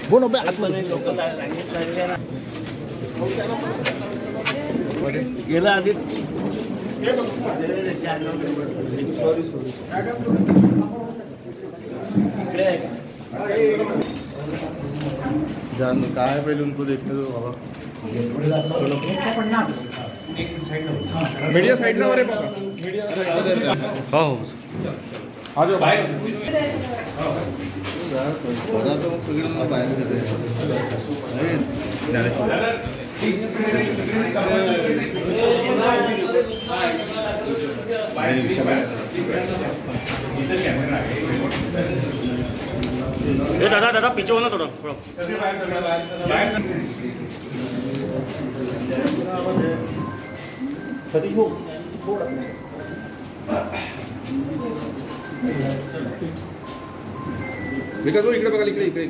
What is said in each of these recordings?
बोलो बे गेला आधी जान काय पहले उनको देखने दो बाबा मीडिया साइड ला रे बाबा मीडिया हो आ जाओ बाहर बड़ा तो सगळ्यांना बाहेर दादा दादा पीछे हो ना थोड़ा थोड़ा बेटा तो इकडे बघा इकडे इकडे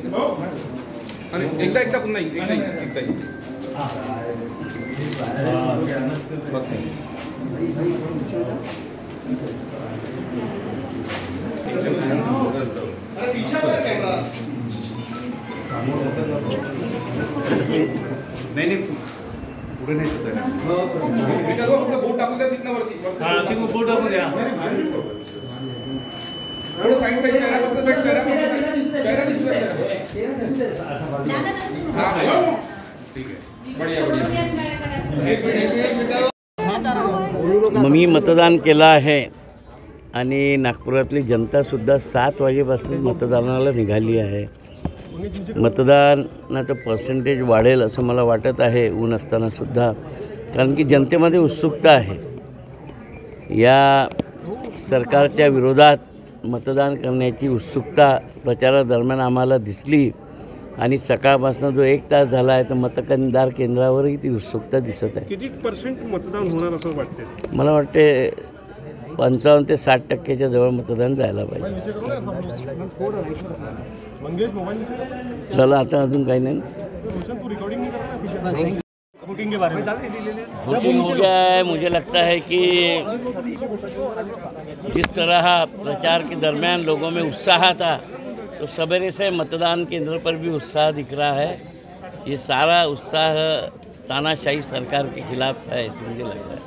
आणि एकदा पुन्हा एकदा नाही पुढे नाही बेटा तो फक्त बोट टाकून द्या तिथनं वरती ती बोट टाकून द्या थोडं साइड साइड चेहरा दिसतोय ठीक आहे बढ़िया मी मतदान केलं आहे आणि नागपुरातली जनतासुद्धा 7 वाजेपासून मतदानाला निघाली आहे. मतदानाचं पर्सेंटेज वाढेल असं मला वाटत आहे ऊन असतानासुद्धा, कारण की जनतेमध्ये उत्सुकता आहे. या सरकारच्या विरोधात मतदान करण्याची उत्सुकता प्रचारादरम्यान आम्हाला दिसली आणि सकाळपासून जो 1 तास झाला आहे तर मतदान केंद्रावरही ती उत्सुकता दिसत आहे. किती % मतदान होणार असं वाटते? मला वाटते 55 ते 60% जवळ मतदान जायला पाहिजे. झालं आता अजून काही नाही. वोटिंग हो गया है. मुझे लगता है कि जिस तरह प्रचार के दरमियान लोगों में उत्साह था तो सवेरे से मतदान केंद्र पर भी उत्साह दिख रहा है. ये सारा उत्साह तानाशाही सरकार के खिलाफ है ऐसे मुझे लग रहा है.